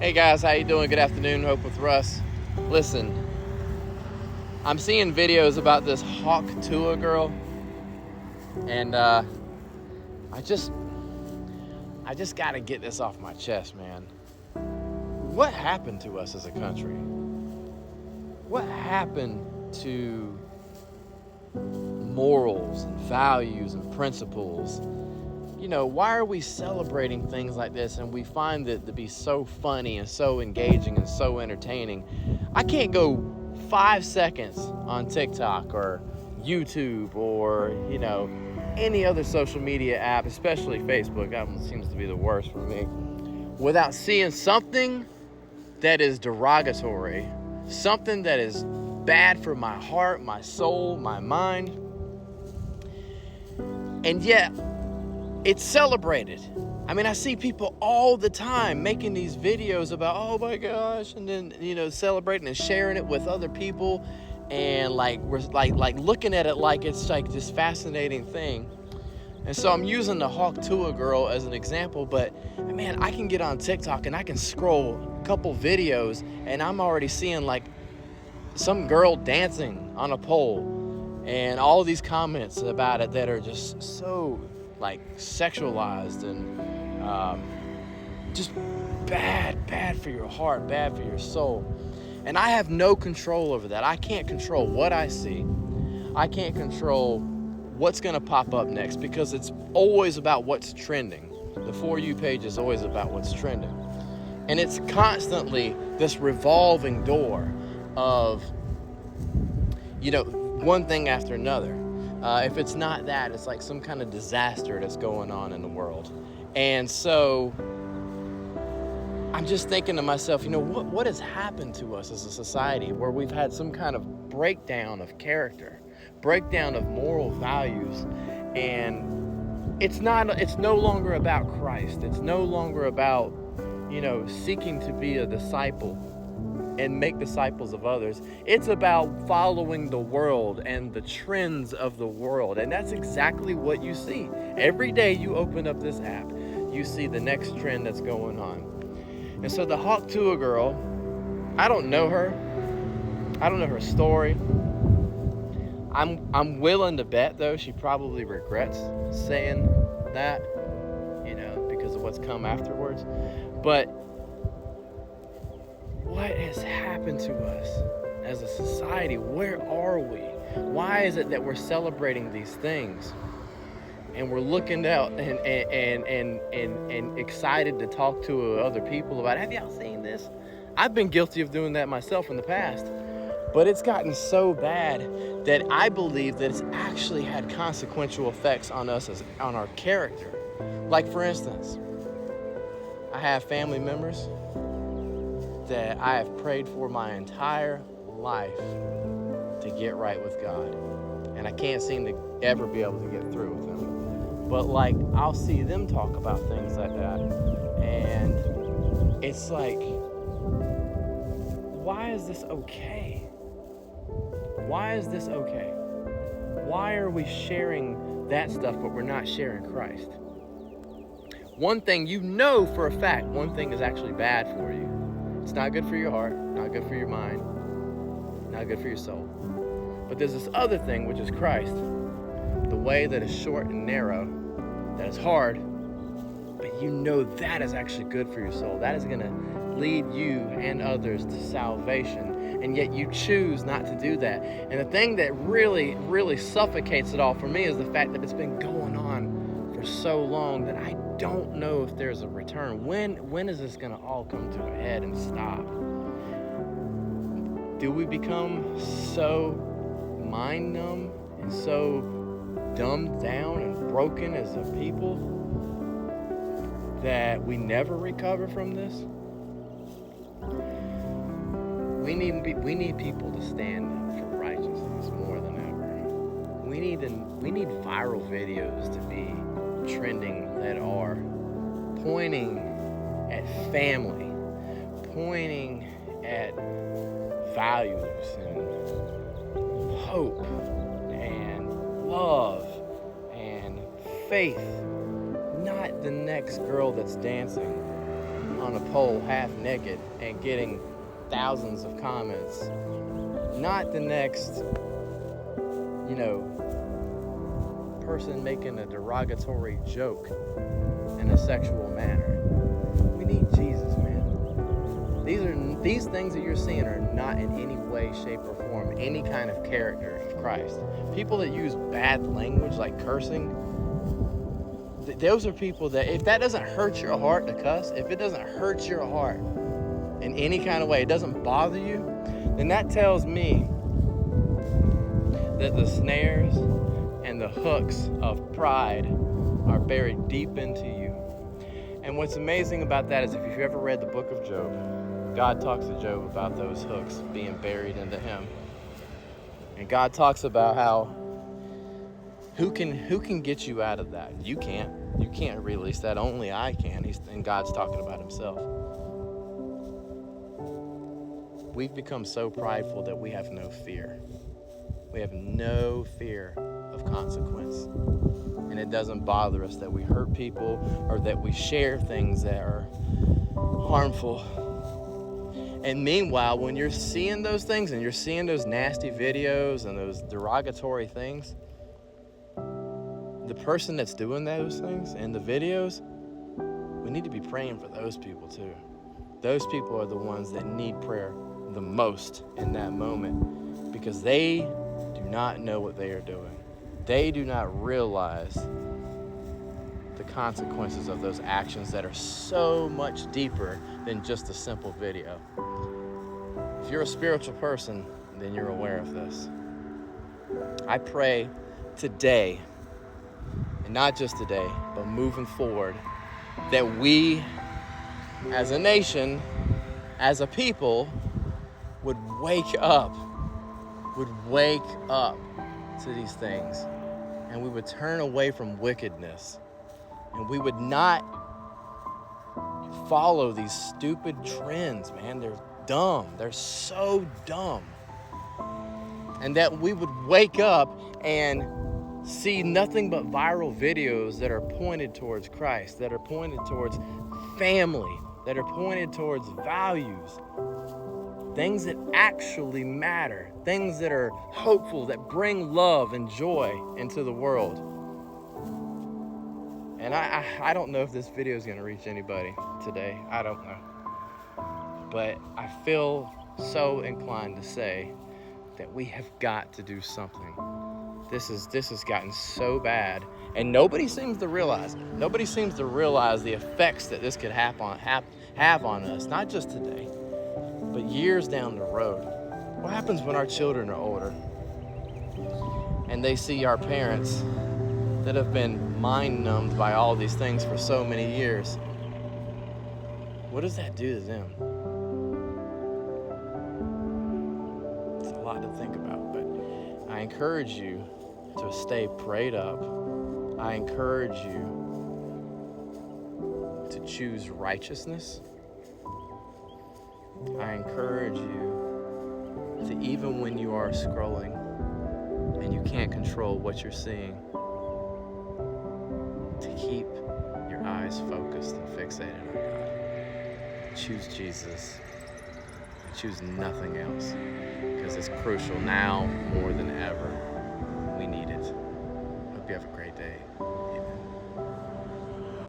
Hey guys, how you doing? Good afternoon. Hope with Russ. Listen, I'm seeing videos about this Hawk Tuah girl, and I just got to get this off my chest, man. What happened to us as a country? What happened to morals and values and principles? You know, why are we celebrating things like this and we find it to be so funny and so engaging and so entertaining? I can't go 5 seconds on TikTok or YouTube or, any other social media app, especially Facebook. That one seems to be the worst for me, without seeing something that is derogatory, something that is bad for my heart, my soul, my mind. And yet, it's celebrated. I mean, I see people all the time making these videos about, oh my gosh, and then, celebrating and sharing it with other people, and we're looking at it like it's like this fascinating thing. And so I'm using the Hawk Tuah girl as an example, but man, I can get on TikTok and I can scroll a couple videos and I'm already seeing like some girl dancing on a pole and all these comments about it that are just so sexualized and just bad for your heart, bad for your soul. And I have no control over that. I can't control what I see. I can't control what's going to pop up next because it's always about what's trending. The For You page is always about what's trending. And it's constantly this revolving door of, one thing after another. If it's not that, it's like some kind of disaster that's going on in the world. And so I'm just thinking to myself, what has happened to us as a society where we've had some kind of breakdown of character, breakdown of moral values, and it's no longer about Christ. It's no longer about, seeking to be a disciple and make disciples of others. It's about following the world and the trends of the world. And that's exactly what you see. Every day you open up this app, you see the next trend that's going on. And so the Hawk Tuah girl, I don't know her. I don't know her story. I'm willing to bet, though, she probably regrets saying that, because of what's come afterwards. But what has happened to us as a society? Where are we? Why is it that we're celebrating these things and we're looking out and excited to talk to other people about, have y'all seen this? I've been guilty of doing that myself in the past, but it's gotten so bad that I believe that it's actually had consequential effects on us on our character. Like, for instance, I have family members that I have prayed for my entire life to get right with God. And I can't seem to ever be able to get through with them. But I'll see them talk about things like that. And it's like, why is this okay? Why is this okay? Why are we sharing that stuff but we're not sharing Christ? One thing for a fact, one thing is actually bad for you. It's not good for your heart, not good for your mind, not good for your soul. But there's this other thing, which is Christ. The way that is short and narrow, that is hard, but that is actually good for your soul. That is going to lead you and others to salvation. And yet you choose not to do that. And the thing that really, really suffocates it all for me is the fact that it's been going on for so long that I don't know if there's a return. When is this going to all come to a head and stop? Do we become so mind numb and so dumbed down and broken as a people that we never recover from this? We need people to stand up for righteousness more than ever. We need viral videos to be trending that are pointing at family, pointing at values and hope and love and faith, not the next girl that's dancing on on a pole half naked and getting thousands of comments. Not the next, person making a derogatory joke in a sexual manner. We need Jesus, man. These things that you're seeing are not in any way, shape, or form any kind of character of Christ. People that use bad language like cursing, those are people that, if that doesn't hurt your heart to cuss, if it doesn't hurt your heart in any kind of way, it doesn't bother you, then that tells me that the snares and the hooks of pride are buried deep into you. And what's amazing about that is, if you've ever read the book of Job, God talks to Job about those hooks being buried into him. And God talks about how who can get you out of that? You can't. You can't release that. Only I can. And God's talking about himself. We've become so prideful that we have no fear. We have no fear of consequence. And it doesn't bother us that we hurt people or that we share things that are harmful. And meanwhile, when you're seeing those things and you're seeing those nasty videos and those derogatory things, the person that's doing those things in the videos, we need to be praying for those people too. Those people are the ones that need prayer the most in that moment, because they do not know what they are doing. They do not realize the consequences of those actions that are so much deeper than just a simple video. If you're a spiritual person, then you're aware of this. I pray today, and not just today, but moving forward, that we as a nation, as a people, would wake up to these things, and we would turn away from wickedness, and we would not follow these stupid trends, man. They're dumb. They're so dumb. And that we would wake up and see nothing but viral videos that are pointed towards Christ, that are pointed towards family, that are pointed towards values, things that actually matter, things that are hopeful, that bring love and joy into the world. And I don't know if this video is going to reach anybody today. I don't know. But I feel so inclined to say that we have got to do something. This has gotten so bad, and nobody seems to realize it. Nobody seems to realize the effects that this could have on us, not just today, but years down the road. What happens when our children are older and they see our parents that have been mind-numbed by all these things for so many years? What does that do to them? It's a lot to think about, but I encourage you to stay prayed up. I encourage you to choose righteousness. I encourage you to, even when you are scrolling and you can't control what you're seeing, to keep your eyes focused and fixated on God. Choose Jesus. Choose nothing else, because it's crucial now more than ever.